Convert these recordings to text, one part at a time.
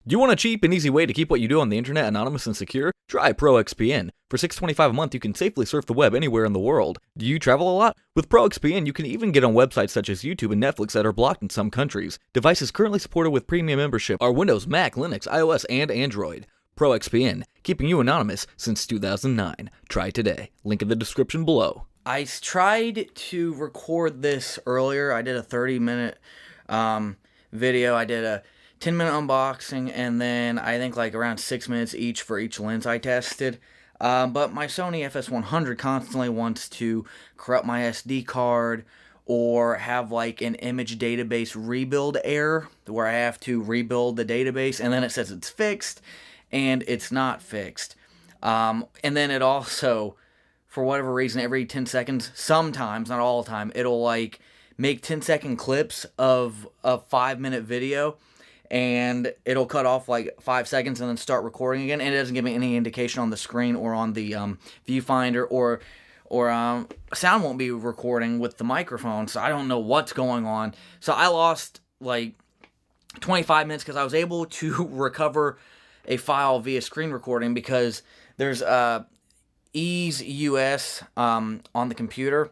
Do you want a cheap and easy way to keep what you do on the internet anonymous and secure? Try ProXPN. For $6.25 a month, you can safely surf the web anywhere in the world. Do you travel a lot? With ProXPN, you can even get on websites such as YouTube and Netflix that are blocked in some countries. Devices currently supported with premium membership are Windows, Mac, Linux, iOS, and Android. ProXPN, keeping you anonymous since 2009. Try today. Link in the description below. I tried to record this earlier. I did a 30-minute video. I did a 10-minute unboxing, and then I think like around 6 minutes each for each lens I tested. But my Sony FS100 constantly wants to corrupt my SD card or have like an image database rebuild error where I have to rebuild the database, and then it says it's fixed, and it's not fixed. And then it also, for whatever reason, every 10 seconds, sometimes, not all the time, it'll like make 10-second clips of a 5-minute video, and it'll cut off like 5 seconds and then start recording again, and it doesn't give me any indication on the screen or on the viewfinder, or sound won't be recording with the microphone, so I don't know what's going on. So I lost like 25 minutes because I was able to recover a file via screen recording because there's Ease US on the computer,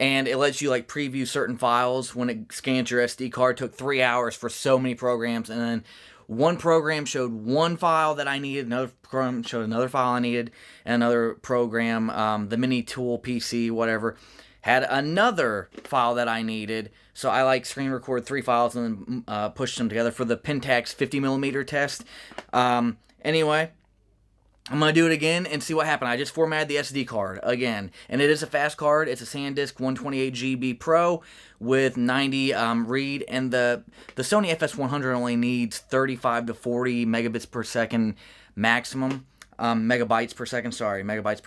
and it lets you like preview certain files when it scans your SD card. It took 3 hours for so many programs, and then one program showed one file that I needed, another program showed another file I needed, and another program, the Mini Tool PC, whatever, had another file that I needed. So I like screen record 3 files and then pushed them together for the Pentax 50mm test. Anyway, I'm going to do it again and see what happened. I just formatted the SD card again. And it is a fast card. It's a SanDisk 128GB Pro with 90 read. And the Sony FS100 only needs 35 to 40 megabits per second maximum. Megabytes per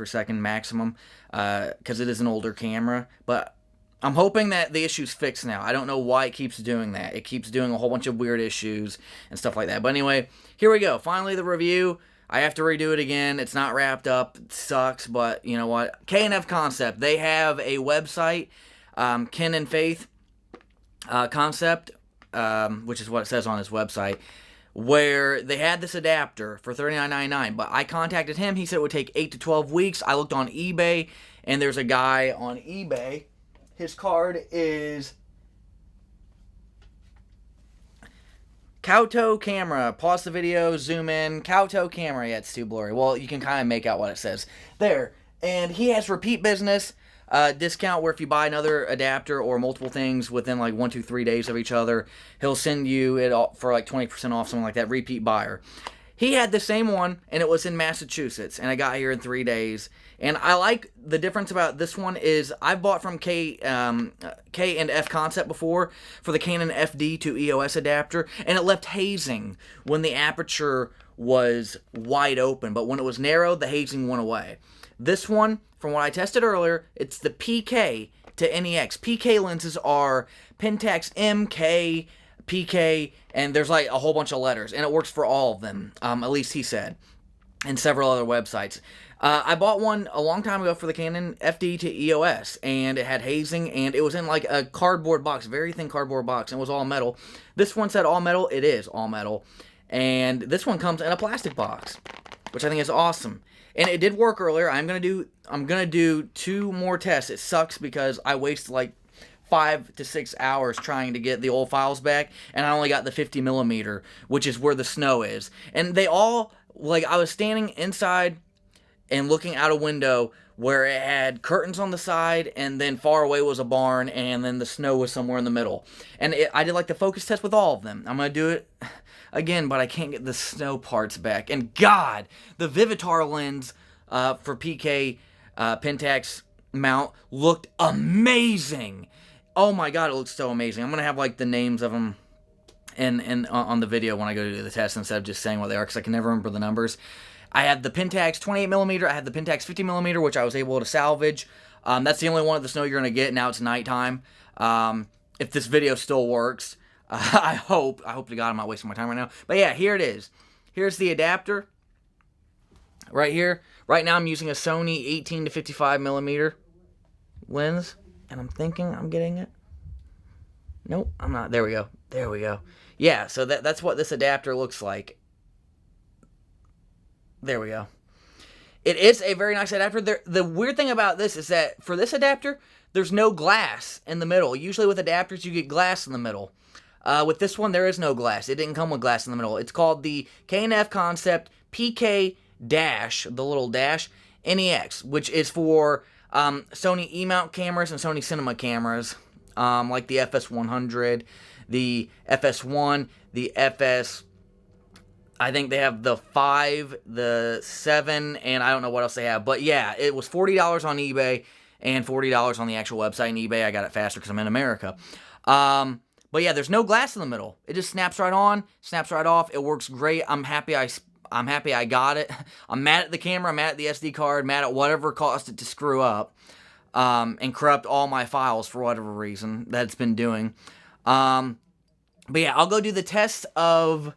second maximum. Because it is an older camera. But I'm hoping that the issue's fixed now. I don't know why it keeps doing that. It keeps doing a whole bunch of weird issues and stuff like that. But anyway, here we go. Finally, the review. I have to redo it again. It's not wrapped up. It sucks, but you know what? K&F Concept. They have a website, Ken and Faith Concept, which is what it says on his website, where they had this adapter for $39.99. But I contacted him. He said it would take 8 to 12 weeks. I looked on eBay, and there's a guy on eBay. His card is Kauto camera. Pause the video, zoom in. Kauto camera. Yeah, it's too blurry. Well, you can kind of make out what it says. There. And he has repeat business discount where if you buy another adapter or multiple things within like 1, 2, 3 days of each other, he'll send you it for like 20% off, something like that. Repeat buyer. He had the same one, and it was in Massachusetts, and I got here in 3 days. And I like the difference about this one is I've bought from K and F Concept before for the Canon FD to EOS adapter, and it left hazing when the aperture was wide open, but when it was narrow, the hazing went away. This one, from what I tested earlier, it's the PK to NEX. PK lenses are Pentax MK, PK, and there's like a whole bunch of letters, and it works for all of them, at least he said, and several other websites. I bought one a long time ago for the Canon FD to EOS, and it had hazing, and it was in like a cardboard box, very thin cardboard box, and it was all metal. This one said all metal. It is all metal, and this one comes in a plastic box, which I think is awesome. And it did work earlier. I'm gonna do 2 more tests. It sucks because I wasted like 5 to 6 hours trying to get the old files back, and I only got the 50mm, which is where the snow is. And they all, like, I was standing inside and looking out a window where it had curtains on the side, and then far away was a barn, and then the snow was somewhere in the middle. And I did like the focus test with all of them. I'm going to do it again, but I can't get the snow parts back. And God, the Vivitar lens for PK Pentax mount looked amazing. Oh my God, it looks so amazing. I'm going to have like the names of them on the video when I go to do the test instead of just saying what they are, because I can never remember the numbers. I had the Pentax 28mm, I had the Pentax 50mm, which I was able to salvage. That's the only one of the snow you're going to get. Now it's nighttime. If this video still works, I hope to God I'm not wasting my time right now. But yeah, here it is. Here's the adapter. Right here. Right now I'm using a Sony 18 to 55mm lens. And I'm thinking I'm getting it. Nope, I'm not. There we go. There we go. yeah, so that's what this adapter looks like. There we go. It is a very nice adapter. The weird thing about this is that for this adapter, there's no glass in the middle. Usually with adapters, you get glass in the middle. With this one, there is no glass. It didn't come with glass in the middle. It's called the K&F Concept PK Dash, the little dash, NEX, which is for Sony E-mount cameras and Sony cinema cameras, like the FS100, the FS1, the FS... I think they have the 5, the 7, and I don't know what else they have. But yeah, it was $40 on eBay and $40 on the actual website and eBay. I got it faster because I'm in America. But yeah, there's no glass in the middle. It just snaps right on, snaps right off. It works great. I'm happy I got it. I'm mad at the camera. I'm mad at the SD card. Mad at whatever caused it to screw up and corrupt all my files for whatever reason that it's been doing. But yeah, I'll go do the test of...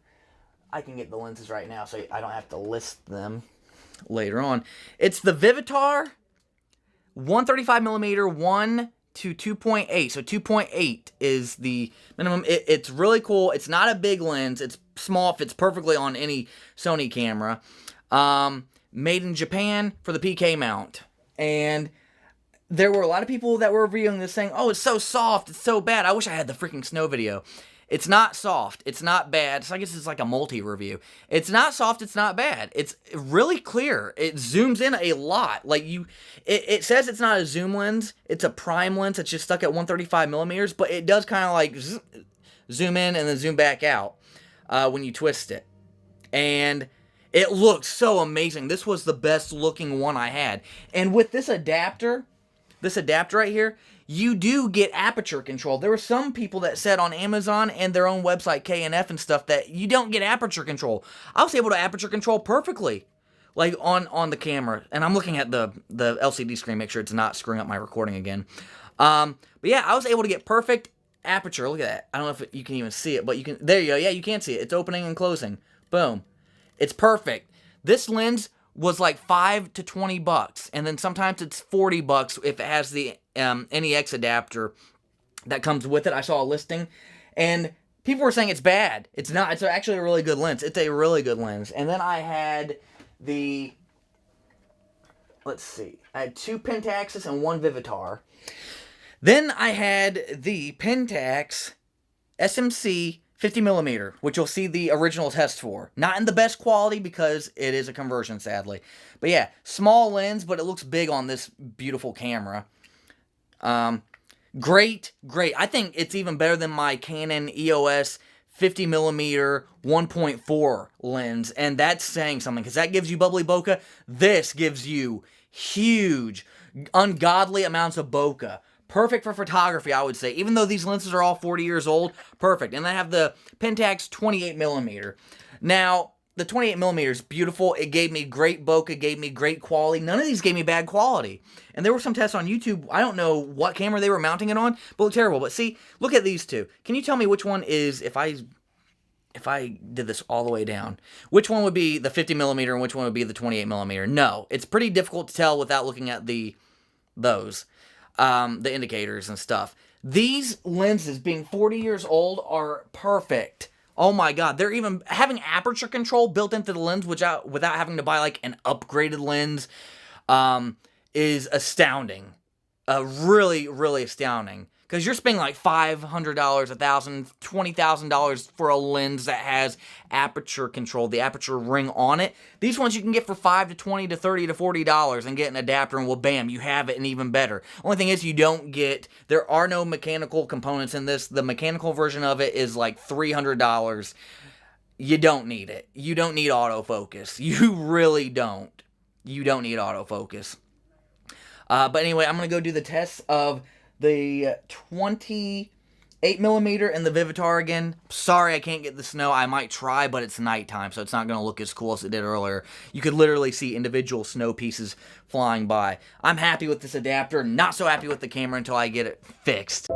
I can get the lenses right now so I don't have to list them later on. It's the Vivitar 135mm 1 to 2.8. So 2.8 is the minimum. It's really cool. It's not a big lens. It's small. Fits perfectly on any Sony camera. Made in Japan for the PK mount. And there were a lot of people that were reviewing this saying, oh, it's so soft. It's so bad. I wish I had the freaking snow video. It's not soft. It's not bad. So I guess it's like a multi-review. It's not soft. It's not bad. It's really clear. It zooms in a lot. Like it says it's not a zoom lens. It's a prime lens. It's just stuck at 135mm, but it does kind of like zoom in and then zoom back out when you twist it. And it looks so amazing. This was the best looking one I had. And with this adapter right here, you do get aperture control. There were some people that said on Amazon and their own website, K&F and stuff, that you don't get aperture control. I was able to aperture control perfectly, like on the camera. And I'm looking at the LCD screen, make sure it's not screwing up my recording again. But yeah, I was able to get perfect aperture. Look at that. I don't know if you can even see it, but you can. There you go. Yeah, you can see it. It's opening and closing. Boom. It's perfect. This lens was like $5 to $20, and then sometimes it's $40 if it has the NEX adapter that comes with it. I saw a listing, and people were saying it's bad. It's not. It's actually a really good lens. It's a really good lens. And then I had the, let's see, I had 2 Pentaxes and 1 Vivitar. Then I had the Pentax SMC 50mm, which you'll see the original test for. Not in the best quality because it is a conversion, sadly. But yeah, small lens, but it looks big on this beautiful camera. Great. I think it's even better than my Canon EOS 50mm 1.4 lens, and that's saying something, because that gives you bubbly bokeh. This gives you huge, ungodly amounts of bokeh. Perfect for photography, I would say. Even though these lenses are all 40 years old, perfect. And I have the Pentax 28mm. Now, the 28mm is beautiful. It gave me great bokeh, gave me great quality. None of these gave me bad quality. And there were some tests on YouTube. I don't know what camera they were mounting it on, but looked terrible. But see, look at these two. Can you tell me which one is, if I did this all the way down, which one would be the 50mm and which one would be the 28mm? No, it's pretty difficult to tell without looking at those. The indicators and stuff. These lenses, being 40 years old, are perfect. Oh my god, they're even having aperture control built into the lens without having to buy like an upgraded lens is astounding. Really, really astounding. Because you're spending like $500, $1,000, $20,000 for a lens that has aperture control, the aperture ring on it. These ones you can get for $5 to $20 to $30 to $40 and get an adapter, and well, bam, you have it, and even better. Only thing is there are no mechanical components in this. The mechanical version of it is like $300. You don't need it. You don't need autofocus. You really don't. You don't need autofocus. But anyway, I'm going to go do the tests of the 28mm and the Vivitar again. Sorry I can't get the snow. I might try, but it's nighttime, so it's not going to look as cool as it did earlier. You could literally see individual snow pieces flying by. I'm happy with this adapter. Not so happy with the camera until I get it fixed.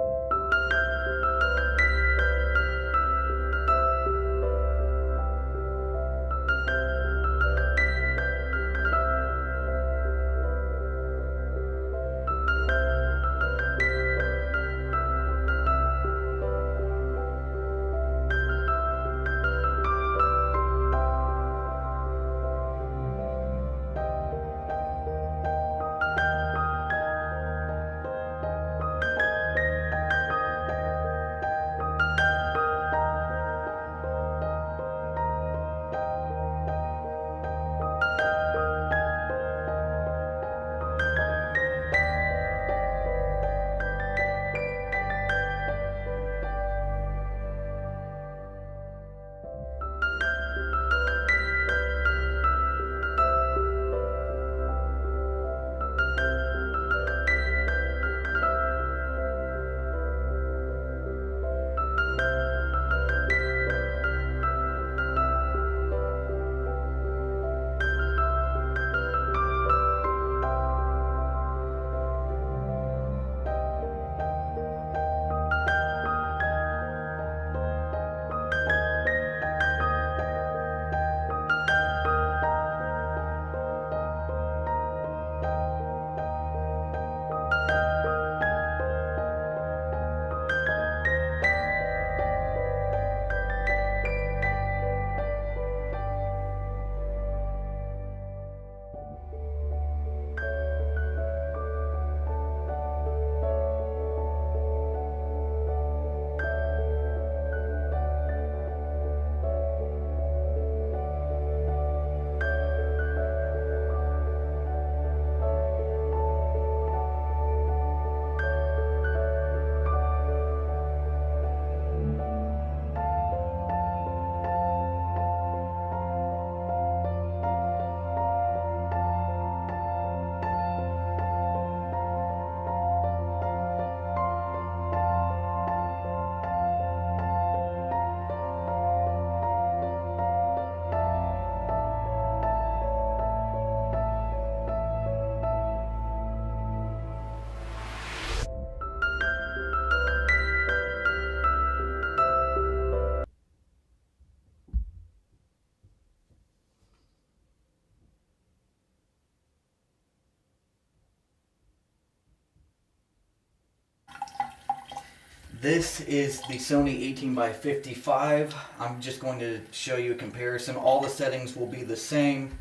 This is the Sony 18x55. I'm just going to show you a comparison. All the settings will be the same.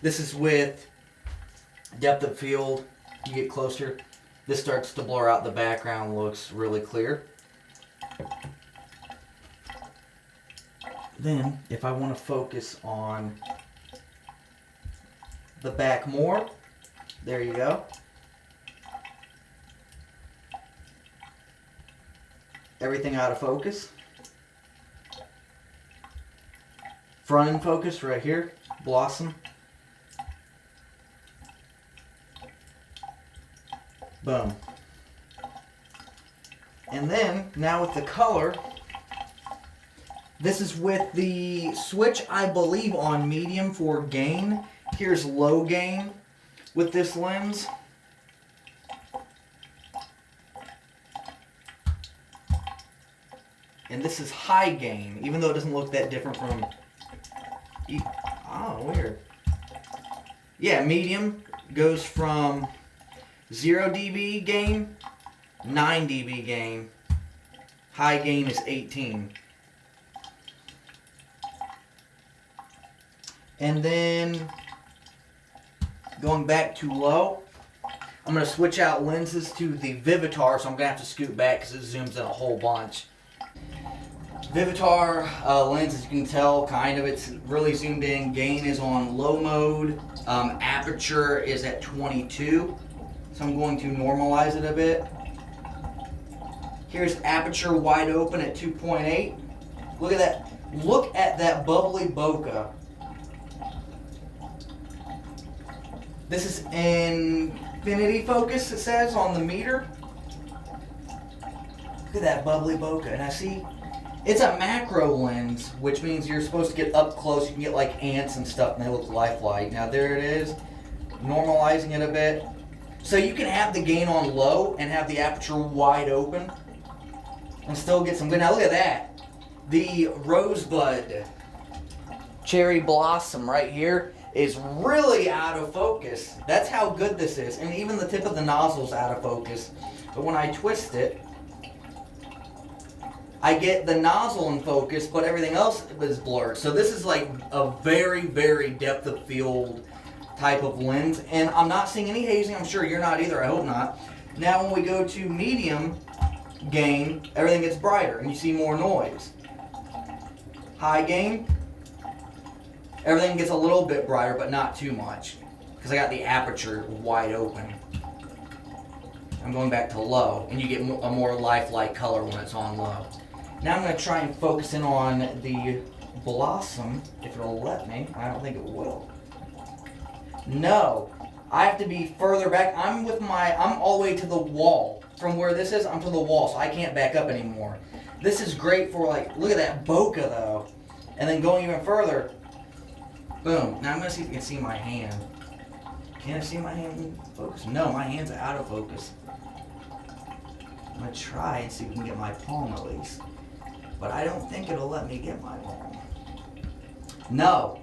This is with depth of field. You get closer, this starts to blur out the background, looks really clear. Then, if I want to focus on the back more, there you go. Everything out of focus. Front in focus right here, Blossom. Boom. And then, now with the color, this is with the switch, I believe, on medium for gain. Here's low gain with this lens. And this is high gain, even though it doesn't look that different from... Oh, weird. Yeah, medium goes from 0 dB gain, 9 dB gain. High gain is 18. And then going back to low, I'm going to switch out lenses to the Vivitar, so I'm going to have to scoot back because it zooms in a whole bunch. Vivitar lens, as you can tell, it's really zoomed in. Gain is on low mode. Aperture is at 22. So I'm going to normalize it a bit. Here's aperture wide open at 2.8. Look at that. Look at that bubbly bokeh. This is infinity focus, it says on the meter. Look at that bubbly bokeh. And I see it's a macro lens, which means you're supposed to get up close. You can get like ants and stuff, and they look lifelike. Now there it is, normalizing it a bit. So you can have the gain on low and have the aperture wide open and still get some good. Now look at that. The rosebud cherry blossom right here is really out of focus. That's how good this is. And even the tip of the nozzle is out of focus. But when I twist it, I get the nozzle in focus, but everything else is blurred. So this is like a very, very depth of field type of lens. And I'm not seeing any hazing. I'm sure you're not either. I hope not. Now when we go to medium gain, everything gets brighter and you see more noise. High gain, everything gets a little bit brighter, but not too much. Because I got the aperture wide open. I'm going back to low, and you get a more lifelike color when it's on low. Now I'm going to try and focus in on the blossom, if it'll let me. I don't think it will. No. I have to be further back. I'm all the way to the wall. From where this is, I'm to the wall, so I can't back up anymore. This is great for, like, look at that bokeh, though. And then going even further, boom. Now I'm going to see if you can see my hand. Can I see my hand in focus? No, my hand's out of focus. I'm going to try and see if we can get my palm at least. But I don't think it'll let me get my palm. No.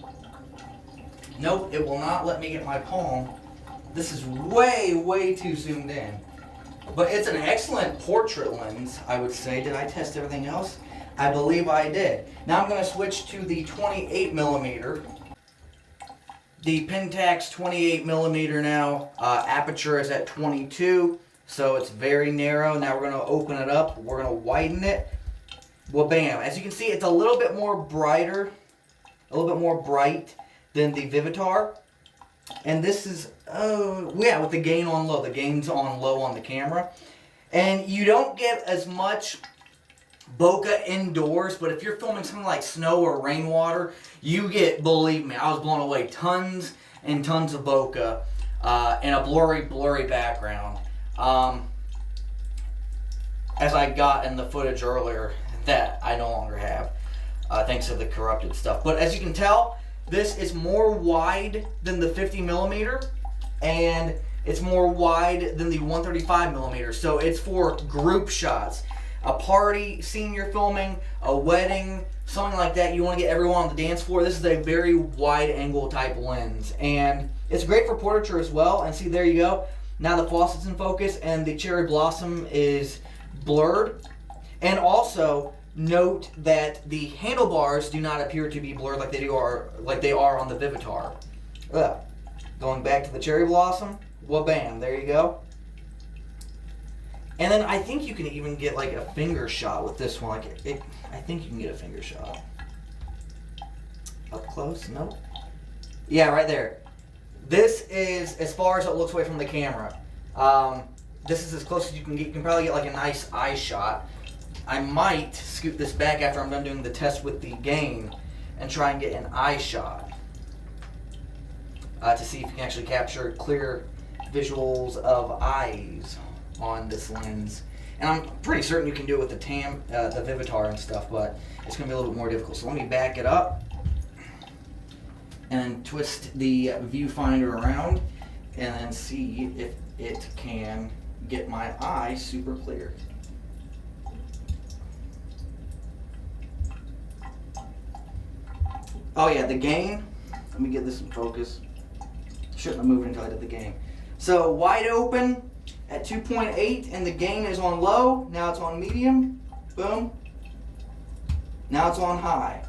Nope, it will not let me get my palm. This is way, way too zoomed in. But it's an excellent portrait lens, I would say. Did I test everything else? I believe I did. Now I'm going to switch to the 28mm. The Pentax 28mm now. Aperture is at 22, so it's very narrow. Now we're going to open it up. We're going to widen it. Well, bam. As you can see, it's a little bit more brighter, a little bit more bright than the Vivitar. And this is, yeah, with the gain on low. The gain's on low on the camera. And you don't get as much bokeh indoors, but if you're filming something like snow or rainwater, you get, believe me, I was blown away, tons and tons of bokeh in a blurry background. As I got in the footage earlier that I no longer have, thanks to the corrupted stuff. But as you can tell, this is more wide than the 50mm, and it's more wide than the 135mm. So it's for group shots. A party scene you're filming, a wedding, something like that, you want to get everyone on the dance floor. This is a very wide angle type lens. And it's great for portraiture as well. And see, there you go. Now the faucet's in focus and the cherry blossom is blurred. And also note that the handlebars do not appear to be blurred like they are on the Vivitar. Ugh. Going back to the cherry blossom, wha-bam, there you go. And then I think you can even get like a finger shot with this one. I think you can get a finger shot. Up close? Nope. Yeah, right there. This is as far as it looks away from the camera. This is as close as you can get. You can probably get like a nice eye shot. I might scoot this back after I'm done doing the test with the gain and try and get an eye shot to see if you can actually capture clear visuals of eyes on this lens. And I'm pretty certain you can do it with the the Vivitar and stuff, but it's going to be a little bit more difficult. So let me back it up and then twist the viewfinder around and then see if it can get my eye super clear. Oh yeah, the gain. Let me get this in focus. Shouldn't have moved until I did the gain. So wide open at 2.8 and the gain is on low. Now it's on medium. Boom. Now it's on high.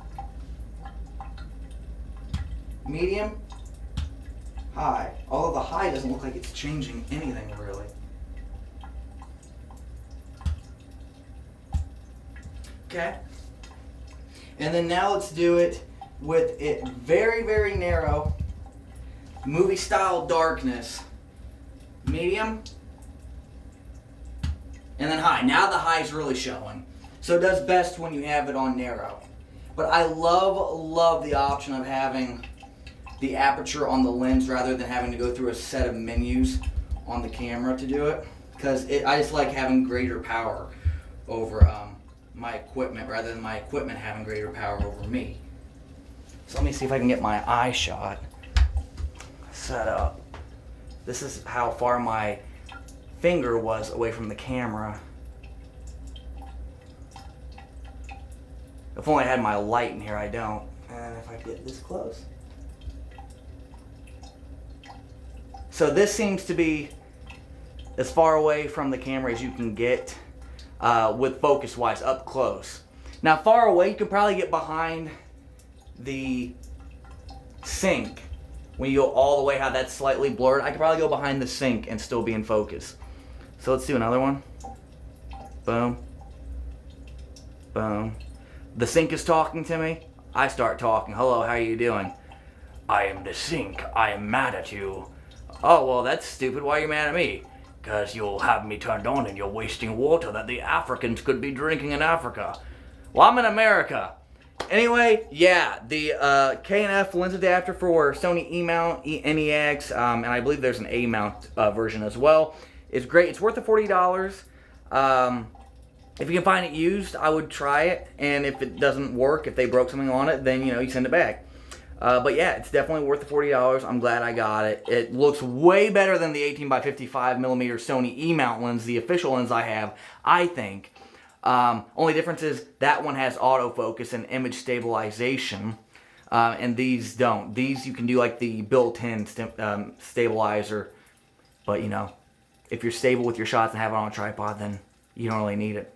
Medium. High. Although the high doesn't look like it's changing anything really. Okay. And then now let's do it with it very, very narrow, movie style darkness, medium, and then high. Now the high is really showing. So it does best when you have it on narrow. But I love the option of having the aperture on the lens rather than having to go through a set of menus on the camera to do it. Because I just like having greater power over my equipment rather than my equipment having greater power over me. So let me see if I can get my eye shot set up. This is how far my finger was away from the camera. If only I had my light in here, I don't. And if I get this close. So this seems to be as far away from the camera as you can get with focus wise, up close. Now far away, you can probably get behind the sink. When you go all the way, how that's slightly blurred, I could probably go behind the sink and still be in focus. So let's do another one. Boom. Boom. The sink is talking to me. I start talking. Hello, how are you doing? I am the sink. I am mad at you. Oh, well, that's stupid. Why are you mad at me? Because you'll have me turned on and you're wasting water that the Africans could be drinking in Africa. Well, I'm in America. Anyway, yeah, the K&F lens adapter for Sony E-mount, NEX, and I believe there's an A-mount version as well. It's great. It's worth the $40. If you can find it used, I would try it. And if it doesn't work, if they broke something on it, then, you send it back. But yeah, it's definitely worth the $40. I'm glad I got it. It looks way better than the 18x55mm Sony E-mount lens, the official lens I have, I think. Only difference is that one has autofocus and image stabilization, and these don't. These you can do like the built-in stabilizer, but if you're stable with your shots and have it on a tripod, then you don't really need it.